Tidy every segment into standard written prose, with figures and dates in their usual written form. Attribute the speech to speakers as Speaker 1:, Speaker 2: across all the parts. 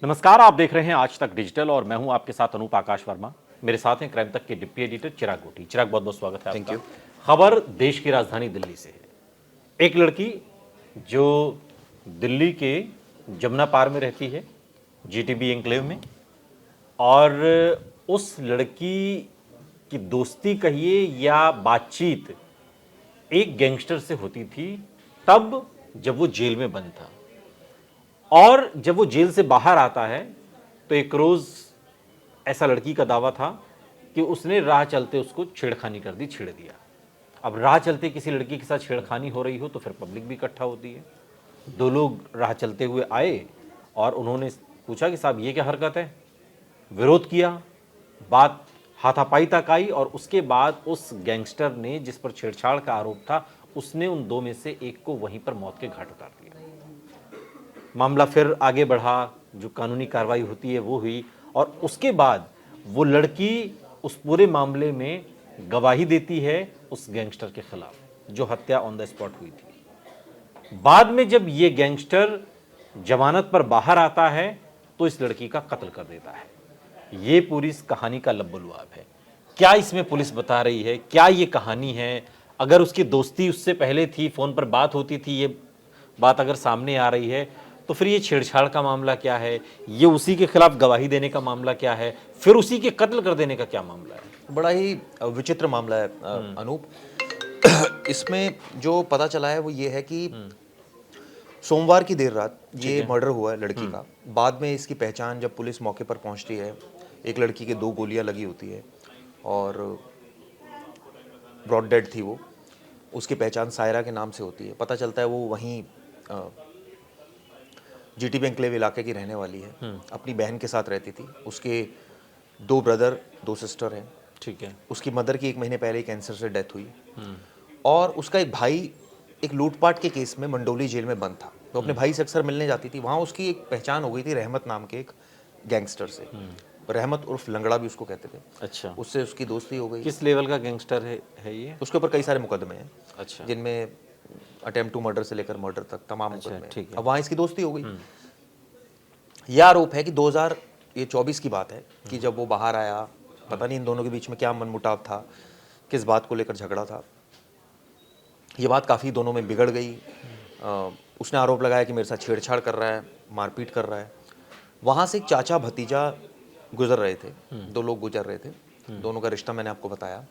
Speaker 1: नमस्कार, आप देख रहे हैं आज तक डिजिटल और मैं हूं आपके साथ अनूप आकाश वर्मा। मेरे साथ हैं क्राइम तक के डिप्टी एडिटर चिराग गोटी। चिराग, बहुत बहुत स्वागत है
Speaker 2: थैंक
Speaker 1: आपका।
Speaker 2: यू।
Speaker 1: खबर देश की राजधानी दिल्ली से है। एक लड़की जो दिल्ली के जमुना पार में रहती है, जीटीबी एन्क्लेव में, और उस लड़की की दोस्ती कहिए या बातचीत एक गैंगस्टर से होती थी तब, जब वो जेल में बंद था। और जब वो जेल से बाहर आता है तो एक रोज ऐसा लड़की का दावा था कि उसने राह चलते उसको छेड़खानी कर दी, छेड़ दिया। अब राह चलते किसी लड़की के साथ छेड़खानी हो रही हो तो फिर पब्लिक भी इकट्ठा होती है। दो लोग राह चलते हुए आए और उन्होंने पूछा कि साहब ये क्या हरकत है, विरोध किया, बात हाथापाई तक आई और उसके बाद उस गैंगस्टर ने, जिस पर छेड़छाड़ का आरोप था, उसने उन दो में से एक को वहीं पर मौत के घाट उतार दिया। मामला फिर आगे बढ़ा, जो कानूनी कार्रवाई होती है वो हुई और उसके बाद वो लड़की उस पूरे मामले में गवाही देती है उस गैंगस्टर के खिलाफ, जो हत्या ऑन द स्पॉट हुई थी। बाद में जब ये गैंगस्टर जमानत पर बाहर आता है तो इस लड़की का कत्ल कर देता है। ये पूरी इस कहानी का लब्बलुआब है। क्या इसमें पुलिस बता रही है, क्या ये कहानी है? अगर उसकी दोस्ती उससे पहले थी, फोन पर बात होती थी, ये बात अगर सामने आ रही है तो फिर ये छेड़छाड़ का मामला क्या है, ये उसी के खिलाफ गवाही देने का मामला क्या है, फिर उसी के कत्ल कर देने का क्या मामला है?
Speaker 2: बड़ा ही विचित्र मामला है अनूप। इसमें जो पता चला है वो ये है कि सोमवार की देर रात ये मर्डर हुआ है लड़की का। बाद में इसकी पहचान जब पुलिस मौके पर पहुंचती है, एक लड़की के 2 गोलियां लगी होती है और ब्रॉड डेड थी वो। उसकी पहचान सायरा के नाम से होती है। पता चलता है वो वहीं जीटीबी एन्क्लेव इलाके की रहने वाली है। अपनी बहन के साथ रहती थी। उसके 2 ब्रदर 2 सिस्टर हैं।
Speaker 1: ठीक है।
Speaker 2: उसकी मदर की 1 महीने पहले ही कैंसर से डेथ हुई और उसका एक भाई एक लूटपाट के केस में मंडोली जेल में बंद था। तो अपने भाई से अक्सर मिलने जाती थी। वहाँ उसकी एक पहचान हो गई थी रहमत नाम के एक गैंगस्टर से। रहमत उर्फ लंगड़ा भी उसको कहते थे।
Speaker 1: अच्छा,
Speaker 2: उससे उसकी दोस्ती हो गई।
Speaker 1: किस लेवल का गैंगस्टर है ये?
Speaker 2: उसके ऊपर कई सारे मुकदमे हैं।
Speaker 1: अच्छा,
Speaker 2: जिनमें अटेम्प्ट टू मर्डर से लेकर मर्डर तक तमाम
Speaker 1: अच्छा,
Speaker 2: मुकदमे
Speaker 1: ठीक
Speaker 2: हैं।
Speaker 1: है।
Speaker 2: अब वहाँ इसकी दोस्ती हो गई। यह आरोप है कि 2024 की बात है कि जब वो बाहर आया, पता नहीं इन दोनों के बीच में क्या मनमुटाव था, किस बात को लेकर झगड़ा था। ये बात काफ़ी दोनों में बिगड़ गई। उसने आरोप लगाया कि मेरे साथ छेड़छाड़ कर रहा है, मारपीट कर रहा है। वहाँ से एक चाचा भतीजा गुजर रहे थे। 2 लोग गुजर रहे थे। दोनों का रिश्ता मैंने आपको बताया।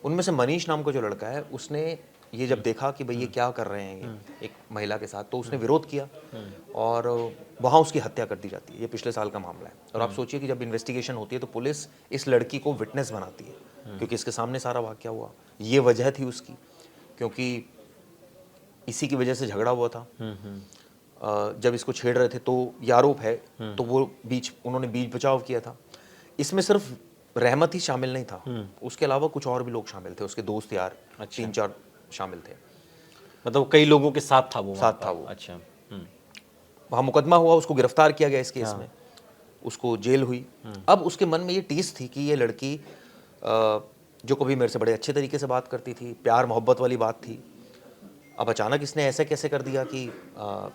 Speaker 2: उनमें से मनीष नाम का जो लड़का है, उसने ये जब देखा कि भाई ये क्या कर रहे हैं ये एक महिला के साथ, तो उसने विरोध किया और वहाँ उसकी हत्या कर दी जाती है। ये पिछले साल का मामला है। और आप सोचिए कि जब इन्वेस्टिगेशन होती है तो पुलिस इस लड़की को विटनेस बनाती है, क्योंकि इसके सामने सारा वाकया हुआ। ये वजह थी उसकी, क्योंकि इसी की वजह से झगड़ा हुआ था। जब इसको छेड़ रहे थे तो ये आरोप है, तो वो उन्होंने बीच बचाव किया था। इसमें सिर्फ रहमत ही शामिल नहीं था, उसके अलावा कुछ और भी लोग शामिल थे, उसके दोस्त यार।
Speaker 1: अच्छा।
Speaker 2: 3-4 शामिल थे।
Speaker 1: मतलब कई लोगों के साथ था वो वहाँ
Speaker 2: साथ था
Speaker 1: पर?
Speaker 2: वो।
Speaker 1: अच्छा।
Speaker 2: वहाँ मुकदमा हुआ, उसको गिरफ्तार किया गया इस केस में, उसको जेल हुई। अब उसके मन में ये टीस थी कि ये लड़की जो कभी मेरे से बड़े अच्छे तरीके से बात करती थी, प्यार मोहब्बत वाली बात थी, अब अचानक इसने ऐसे कैसे कर दिया कि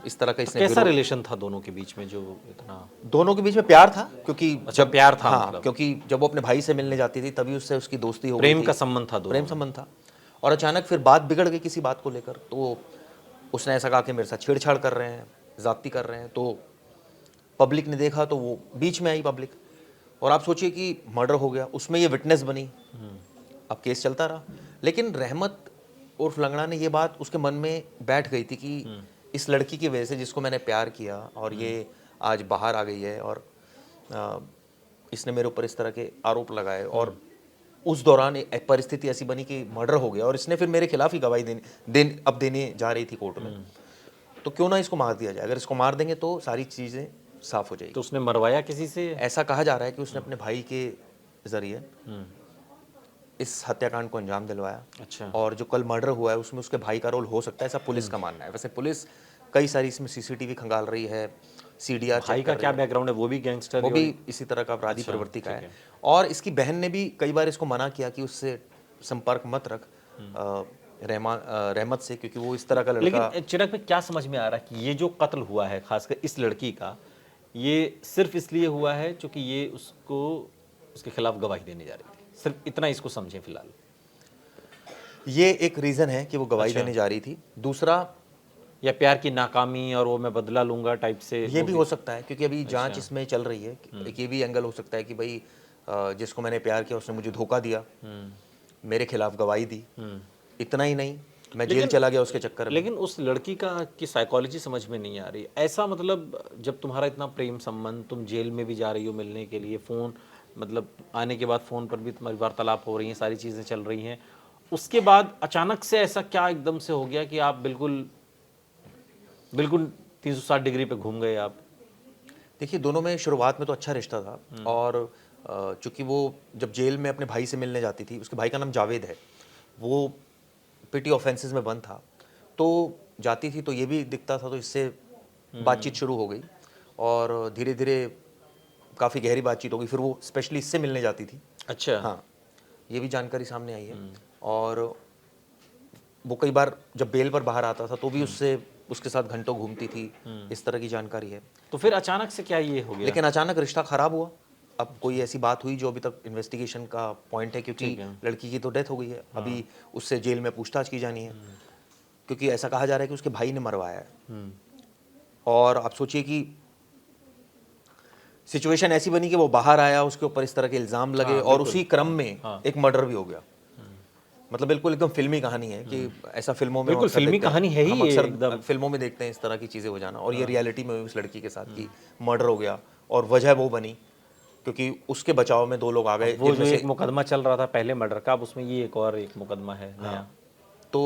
Speaker 2: इस तरह का इसने
Speaker 1: कैसा रिलेशन था दोनों के बीच में जो इतना?
Speaker 2: दोनों के बीच में प्यार था, क्योंकि
Speaker 1: अच्छा, प्यार था।
Speaker 2: हाँ,
Speaker 1: मतलब
Speaker 2: क्योंकि जब वो अपने भाई से मिलने जाती थी तभी उससे उसकी दोस्ती हो गई
Speaker 1: प्रेम
Speaker 2: थी।
Speaker 1: का संबंध था दोनों
Speaker 2: प्रेम
Speaker 1: में।
Speaker 2: संबंध था। और अचानक फिर बात बिगड़ गई किसी बात को लेकर। तो उसने ऐसा कहा कि मेरे साथ छेड़छाड़ कर रहे हैं, ज़्यादती कर रहे हैं। तो पब्लिक ने देखा तो वो बीच में आई पब्लिक, और आप सोचिए कि मर्डर हो गया, उसमें ये विटनेस बनी। अब केस चलता रहा, लेकिन रहमत उर्फ लंगड़ा ने ये बात उसके मन में बैठ गई थी कि इस लड़की की वजह से, जिसको मैंने प्यार किया और ये आज बाहर आ गई है और इसने मेरे ऊपर इस तरह के आरोप लगाए, और उस दौरान एक परिस्थिति ऐसी बनी कि मर्डर हो गया और इसने फिर मेरे खिलाफ ही गवाही देने जा रही थी कोर्ट में। तो क्यों ना इसको मार दिया जाए, अगर इसको मार देंगे तो सारी चीज़ें साफ हो जाएगी।
Speaker 1: तो उसने मरवाया किसी से?
Speaker 2: ऐसा कहा जा रहा है कि उसने अपने भाई के जरिए इस हत्याकांड को अंजाम दिलवाया।
Speaker 1: अच्छा।
Speaker 2: और जो कल मर्डर हुआ है उसमें उसके भाई का रोल हो सकता है, ऐसा पुलिस का मानना है। वैसे पुलिस कई सारी इसमें सीसीटीवी खंगाल रही है, सीडीआर
Speaker 1: भाई
Speaker 2: चेक
Speaker 1: का
Speaker 2: कर
Speaker 1: क्या
Speaker 2: रही है।
Speaker 1: बैकग्राउंड है? वो भी गैंगस्टर?
Speaker 2: वो भी इसी तरह का अपराधी
Speaker 1: अच्छा,
Speaker 2: प्रवृत्ति का
Speaker 1: ठीक
Speaker 2: है।
Speaker 1: है।
Speaker 2: और इसकी बहन ने भी कई बार इसको मना किया कि उससे संपर्क मत रख रहमत से, क्योंकि वो इस तरह का लड़का।
Speaker 1: लेकिन चिराग में क्या समझ में आ रहा है कि ये जो कत्ल हुआ है, खासकर इस लड़की का, ये सिर्फ इसलिए हुआ है क्योंकि ये उसको उसके खिलाफ गवाही देने जा रही थी, सिर्फ इतना इसको समझें फिलहाल।
Speaker 2: ये एक रीज़न है कि वो गवाही
Speaker 1: अच्छा।
Speaker 2: देने जा रही थी। दूसरा
Speaker 1: या प्यार की नाकामी और वो मैं बदला लूंगा टाइप से
Speaker 2: ये भी हो सकता है, क्योंकि अभी जांच
Speaker 1: अच्छा।
Speaker 2: इसमें चल रही है। एक ये भी एंगल हो सकता है कि भाई जिसको मैंने प्यार किया उसने मुझे धोखा दिया, मेरे खिलाफ गवाही दी। इतना ही नहीं, मैं जेल चला गया उसके चक्कर में।
Speaker 1: लेकिन उस लड़की का की साइकोलॉजी समझ में नहीं आ रही। ऐसा मतलब जब तुम्हारा इतना प्रेम संबंध, तुम जेल में भी जा रही हो मिलने के लिए, फ़ोन मतलब आने के बाद फ़ोन पर भी तुम्हारी वार्तालाप हो रही हैं, सारी चीज़ें चल रही हैं, उसके बाद अचानक से ऐसा क्या एकदम से हो गया कि आप बिल्कुल बिल्कुल 360 डिग्री पे घूम गए आप?
Speaker 2: देखिए, दोनों में शुरुआत में तो अच्छा रिश्ता था, और चूंकि वो जब जेल में अपने भाई से मिलने जाती थी, उसके भाई का नाम जावेद है, वो पिटी ऑफेंसेस में बंद था, तो जाती थी तो ये भी दिखता था, तो इससे बातचीत शुरू हो गई और धीरे धीरे काफ़ी गहरी बातचीत हो गई। फिर वो स्पेशली इससे मिलने जाती थी।
Speaker 1: अच्छा।
Speaker 2: हाँ, ये भी जानकारी सामने आई है। और वो कई बार जब बेल पर बाहर आता था तो भी उससे उसके साथ घंटों घूमती थी, इस तरह की जानकारी है।
Speaker 1: तो फिर अचानक से क्या ये हो गया?
Speaker 2: लेकिन अचानक रिश्ता खराब हुआ। अब कोई ऐसी बात हुई जो अभी तक इन्वेस्टिगेशन का पॉइंट है, क्योंकि
Speaker 1: ठीक है।
Speaker 2: लड़की की तो डेथ हो गई है। अभी उससे जेल में पूछताछ की जानी है, क्योंकि ऐसा कहा जा रहा है कि उसके भाई ने मरवाया है। और आप सोचिए कि सिचुएशन ऐसी बनी कि वो बाहर आया, उसके ऊपर इस तरह के इल्जाम लगे, और उसी क्रम में एक मर्डर भी हो गया। मतलब बिल्कुल एकदम फिल्मी कहानी है कि ऐसा फिल्मों में
Speaker 1: बिल्कुल
Speaker 2: अक्सर
Speaker 1: फिल्मी
Speaker 2: देखते हैं।
Speaker 1: कहानी है ही
Speaker 2: हम
Speaker 1: ये
Speaker 2: अक्सर
Speaker 1: एकदम।
Speaker 2: फिल्मों में देखते हैं इस तरह की चीज़ें हो जाना, और ये रियलिटी में हुई उस लड़की के साथ कि मर्डर हो गया, और वजह वो बनी क्योंकि उसके बचाव में 2 लोग आ गए।
Speaker 1: वो जो एक मुकदमा चल रहा था पहले मर्डर का, अब उसमें ये एक और एक मुकदमा है नया।
Speaker 2: तो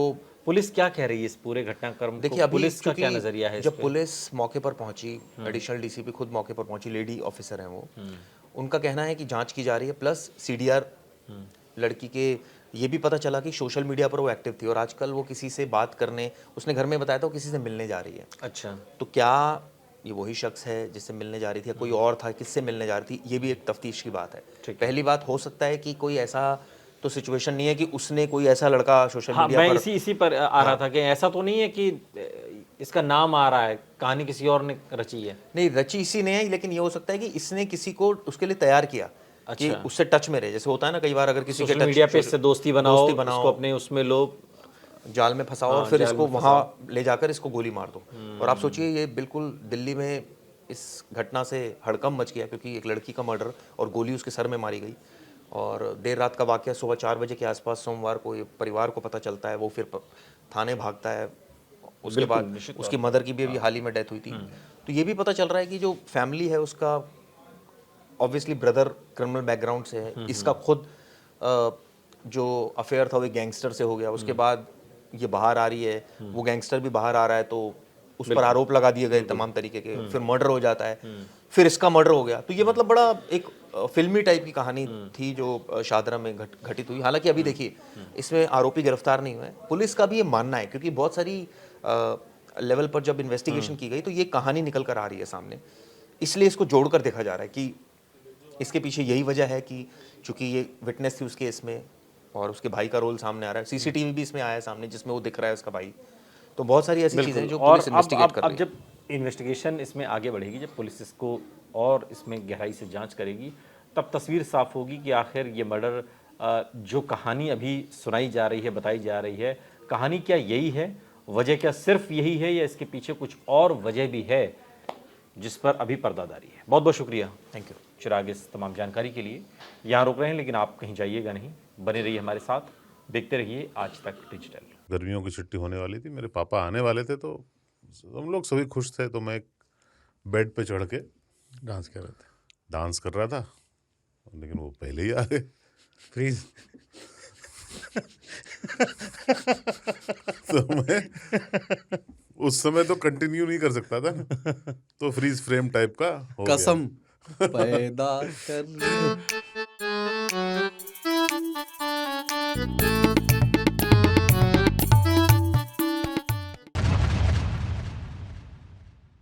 Speaker 1: पुलिस क्या कह रही है इस पूरे घटनाक्रम को?
Speaker 2: देखिए, अभी
Speaker 1: पुलिस का क्या
Speaker 2: चूंकि
Speaker 1: नजरिया है इस
Speaker 2: जब
Speaker 1: पे?
Speaker 2: पुलिस मौके पर पहुंची, एडिशनल डीसीपी खुद मौके पर पहुंची, लेडी ऑफिसर हैं वो, उनका कहना है कि जांच की जा रही है, प्लस सीडीआर लड़की के ये भी पता चला कि सोशल मीडिया पर वो एक्टिव थी, और आजकल वो किसी से बात करने, उसने घर में बताया था वो किसी से मिलने जा रही है।
Speaker 1: अच्छा।
Speaker 2: तो क्या ये वही शख्स है जिससे मिलने जा रही थी, या कोई और था, किससे मिलने जा रही थी, ये भी एक तफ्तीश की बात है। पहली बात, हो सकता है कि कोई ऐसा तो सिचुएशन नहीं है कि उसने कोई ऐसा लड़का सोशल
Speaker 1: हाँ,
Speaker 2: मीडिया
Speaker 1: मैं
Speaker 2: पर
Speaker 1: इसी पर आ रहा था कि ऐसा तो नहीं है कि इसका नाम आ रहा है, कहानी किसी और ने रची है।
Speaker 2: नहीं, रची इसी ने है, लेकिन ये हो सकता है कि इसने किसी को उसके लिए तैयार किया कि
Speaker 1: अच्छा।
Speaker 2: उससे टच में रहे। जैसे होता है ना कई बार, अगर किसी के
Speaker 1: सोशल मीडिया पे इससे दोस्ती बनाओ, उसको अपने उसमें लो,
Speaker 2: जाल में फंसाओ, और फिर इसको वहां ले जाकर इसको गोली मार दो। और आप सोचिए, ये बिल्कुल दिल्ली में इस घटना से हड़कंप मच गया, क्योंकि एक लड़की का मर्डर और गोली उसके सर में मारी गई। और देर रात का वाकया, सुबह 4 बजे के आसपास सोमवार को ये परिवार को पता चलता है, वो फिर थाने भागता है। उसके बाद उसकी मदर की भी अभी हाल ही में डेथ हुई थी। तो ये भी पता चल रहा है कि जो फैमिली है उसका ऑब्वियसली ब्रदर क्रिमिनल बैकग्राउंड से है, इसका खुद जो अफेयर था वो एक गैंगस्टर से हो गया। उसके बाद ये बाहर आ रही है, वो गैंगस्टर भी बाहर आ रहा है, तो उस पर आरोप लगा दिए गए तमाम तरीके के, फिर मर्डर हो जाता है, फिर इसका मर्डर हो गया। तो ये मतलब बड़ा एक फिल्मी टाइप की कहानी थी जो शाहदरा में घटित हुई। हालांकि अभी देखिए, इसमें आरोपी गिरफ्तार नहीं हुए। पुलिस का भी ये मानना है, क्योंकि बहुत सारी लेवल पर जब इन्वेस्टिगेशन की गई तो ये कहानी निकल कर आ रही है सामने, इसलिए इसको जोड़कर देखा जा रहा है कि इसके पीछे यही वजह है कि चूंकि ये विटनेस थी उस केस में, और उसके भाई का रोल सामने आ रहा है, सीसीटीवी भी इसमें आया है सामने जिसमें वो दिख रहा है उसका भाई। तो बहुत सारी ऐसी चीजें जो पुलिस इन्वेस्टिगेट कर रही है।
Speaker 1: अब जब इन्वेस्टिगेशन इसमें आगे बढ़ेगी, जब पुलिस इसको और इसमें गहराई से जांच करेगी, तब तस्वीर साफ होगी कि आखिर ये मर्डर, जो कहानी अभी सुनाई जा रही है, बताई जा रही है, कहानी क्या यही है, वजह क्या सिर्फ यही है, या इसके पीछे कुछ और वजह भी है जिस पर अभी पर्दादारी है। बहुत बहुत शुक्रिया,
Speaker 2: थैंक यू
Speaker 1: चिराग, इस तमाम जानकारी के लिए। यहाँ रुक रहे हैं, लेकिन आप कहीं जाइएगा नहीं, बने रहिए हमारे साथ, देखते रहिए आज तक डिजिटल।
Speaker 3: गर्मियों की छुट्टी होने वाली थी, मेरे पापा आने वाले थे, तो हम लोग सभी खुश थे। तो मैं एक बेड पे चढ़ के
Speaker 4: डांस कर रहे थे,
Speaker 3: डांस कर रहा था, लेकिन वो पहले ही आ गए।
Speaker 4: फ्रीज।
Speaker 3: तो मैं उस समय तो कंटिन्यू नहीं कर सकता था ना, तो फ्रीज फ्रेम टाइप का हो गया।
Speaker 4: कसम पैदा कर